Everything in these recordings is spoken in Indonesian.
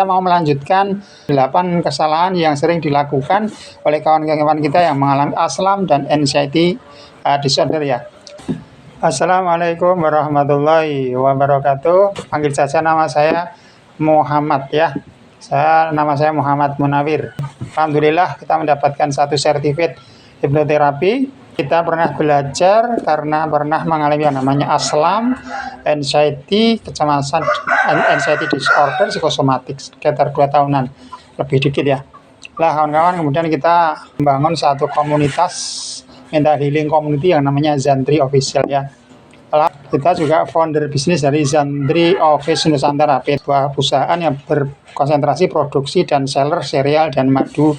Kita mau melanjutkan 8 kesalahan yang sering dilakukan oleh kawan-kawan kita yang mengalami aslam dan anxiety disorder ya. Assalamualaikum warahmatullahi wabarakatuh. Panggil saja nama saya Muhammad ya. Nama saya Muhammad Munawir. Alhamdulillah kita mendapatkan satu sertifikat hipnoterapi. Kita pernah belajar karena pernah mengalami yang namanya aslam, anxiety, kecemasan, anxiety disorder, psikosomatik sekitar 2 tahunan, lebih dikit ya. Lah kawan-kawan, kemudian kita membangun satu komunitas mental healing community yang namanya Zandri Official ya. Kita juga founder bisnis dari Zandri Office Nusantara, sebuah perusahaan yang berkonsentrasi produksi dan seller serial dan madu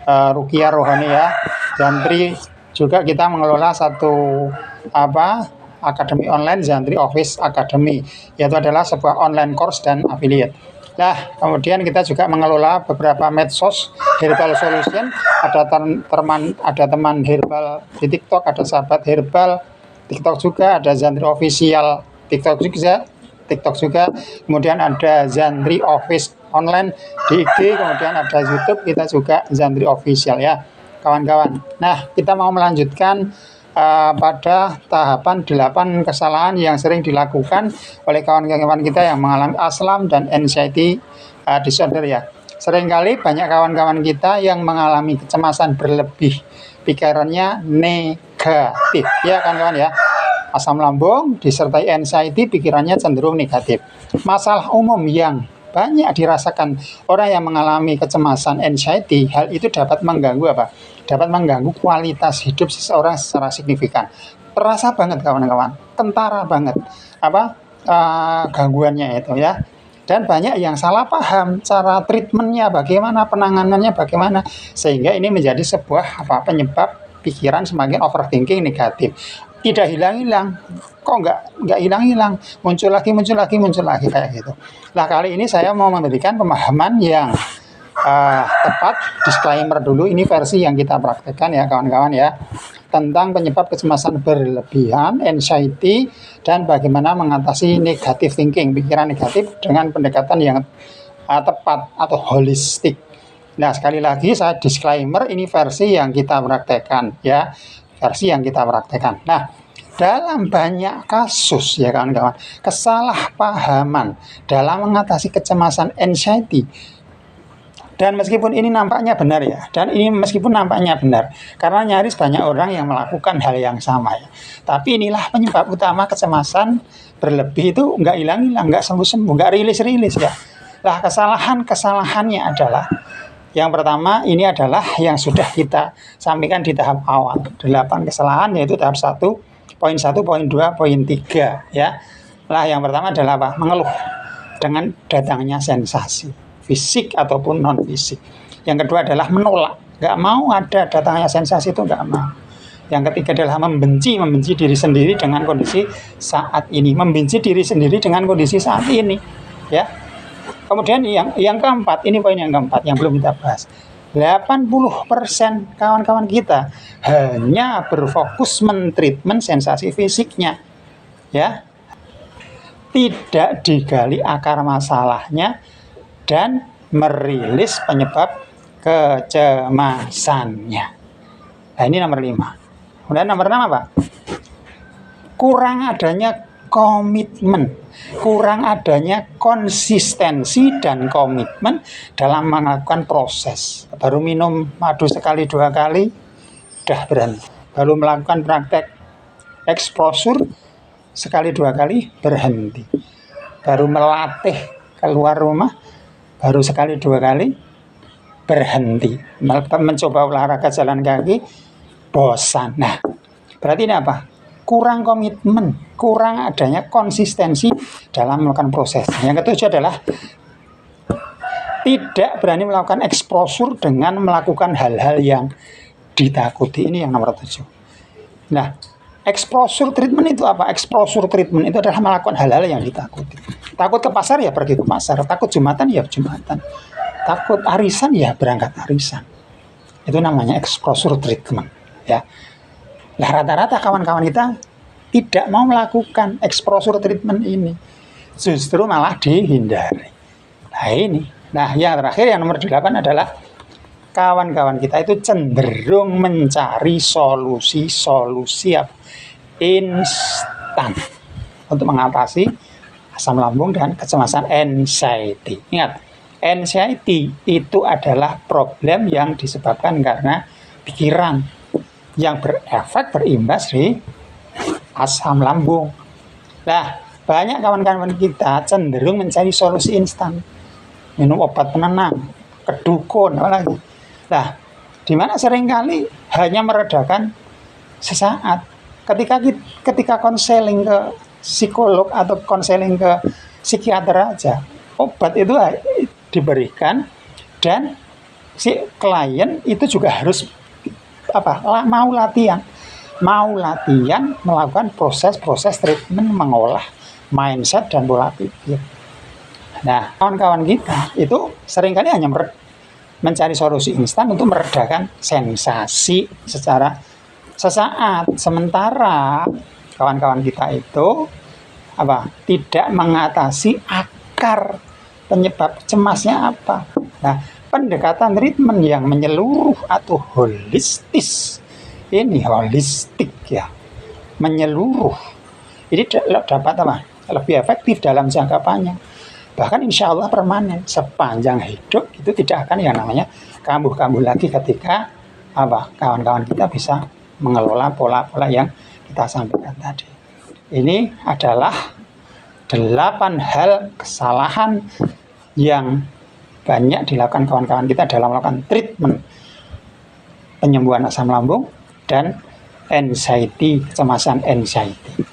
ruqyah rohani ya. Zandri juga kita mengelola satu akademi online, Zandri Office Academy, yaitu adalah sebuah online course dan affiliate. Nah, kemudian kita juga mengelola beberapa medsos herbal solution, ada teman herbal di TikTok, ada sahabat herbal TikTok juga, ada Zandri Official TikTok juga, kemudian ada Zandri Office online di IG, kemudian ada YouTube, kita juga Zandri Official ya kawan-kawan. Nah, kita mau melanjutkan pada tahapan 8 kesalahan yang sering dilakukan oleh kawan-kawan kita yang mengalami aslam dan anxiety disorder ya. Seringkali banyak kawan-kawan kita yang mengalami kecemasan berlebih, pikirannya negatif ya kawan-kawan ya. Asam lambung disertai anxiety, pikirannya cenderung negatif. Masalah umum yang banyak dirasakan orang yang mengalami kecemasan anxiety, hal itu dapat mengganggu dapat mengganggu kualitas hidup seseorang secara signifikan. Terasa banget kawan-kawan, kentara banget gangguannya itu ya. Dan banyak yang salah paham cara treatmentnya bagaimana, penanganannya bagaimana, sehingga ini menjadi sebuah penyebab pikiran semakin overthinking negatif. Tidak hilang-hilang, kok nggak hilang-hilang, muncul lagi kayak gitu. Nah, kali ini saya mau memberikan pemahaman yang tepat. Disclaimer dulu, ini versi yang kita praktekkan ya kawan-kawan ya, tentang penyebab kecemasan berlebihan, anxiety, dan bagaimana mengatasi negative thinking, pikiran negatif dengan pendekatan yang tepat atau holistik. Nah, sekali lagi saya disclaimer, ini versi yang kita praktekkan ya, versi yang kita praktekkan. Nah, dalam banyak kasus ya kawan-kawan, kesalahpahaman dalam mengatasi kecemasan anxiety, dan meskipun ini nampaknya benar ya, karena nyaris banyak orang yang melakukan hal yang sama ya, tapi inilah penyebab utama kecemasan berlebih itu nggak hilang-hilang, nggak sembuh-sembuh, nggak rilis-rilis ya. Lah, kesalahannya adalah yang pertama, ini adalah yang sudah kita sampaikan di tahap awal. 8 kesalahan, yaitu tahap 1, poin 1, poin 2, poin 3 ya. Lah, yang pertama adalah mengeluh dengan datangnya sensasi fisik ataupun non fisik. Yang kedua adalah menolak, nggak mau ada datangnya sensasi itu, nggak mau. Yang ketiga adalah membenci diri sendiri dengan kondisi saat ini, ya. Kemudian yang keempat, ini poin yang keempat yang belum kita bahas. 80% kawan-kawan kita hanya berfokus mentreatment sensasi fisiknya ya. Tidak digali akar masalahnya dan merilis penyebab kecemasannya. Nah, ini nomor 5. Kemudian nomor 6 kurang adanya komitmen, kurang adanya konsistensi dan komitmen dalam melakukan proses. Baru minum madu sekali 2 kali udah berhenti, baru melakukan praktek exposure sekali 2 kali berhenti, baru melatih keluar rumah baru sekali 2 kali berhenti, mencoba olahraga jalan kaki bosan. Nah, berarti ini kurang komitmen, kurang adanya konsistensi dalam melakukan proses. Yang ketujuh adalah tidak berani melakukan exposure dengan melakukan hal-hal yang ditakuti. Ini yang nomor 7. Nah, exposure treatment itu apa? Exposure treatment itu adalah melakukan hal-hal yang ditakuti. Takut ke pasar ya pergi ke pasar, takut Jumatan ya Jumatan, takut arisan ya berangkat arisan. Itu namanya exposure treatment ya. Nah, rata-rata kawan-kawan kita tidak mau melakukan exposure treatment ini, justru malah dihindari. Nah, ini Nah, yang terakhir yang nomor 8 adalah kawan-kawan kita itu cenderung mencari solusi-solusi instan untuk mengatasi asam lambung dan kecemasan anxiety. Ingat, anxiety itu adalah problem yang disebabkan karena pikiran yang berefek berimbas di asam lambung. Nah, banyak kawan-kawan kita cenderung mencari solusi instan. Minum obat penenang, kedukun, apa lagi. Nah, di mana seringkali hanya meredakan sesaat. Ketika konseling ke psikolog atau konseling ke psikiater aja, obat itu diberikan dan si klien itu juga harus mau latihan melakukan proses treatment, mengolah mindset dan pola pikir. Nah, kawan-kawan kita itu seringkali hanya mencari solusi instan untuk meredakan sensasi secara sesaat. Sementara kawan-kawan kita itu tidak mengatasi akar penyebab cemasnya apa. Nah, pendekatan treatment yang menyeluruh atau holistis, ini holistik ya, menyeluruh, ini dapat lebih efektif dalam jangka panjang. Bahkan insya Allah permanen sepanjang hidup itu tidak akan yang namanya kambuh-kambuh lagi ketika kawan-kawan kita bisa mengelola pola-pola yang kita sampaikan tadi. Ini adalah 8 hal kesalahan yang banyak dilakukan kawan-kawan kita dalam melakukan treatment penyembuhan asam lambung dan anxiety, kecemasan anxiety.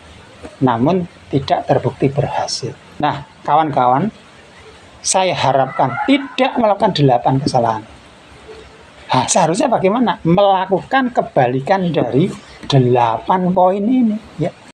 Namun tidak terbukti berhasil. Nah, kawan-kawan, saya harapkan tidak melakukan 8 kesalahan. Nah, seharusnya bagaimana? Melakukan kebalikan dari 8 poin ini. Ya.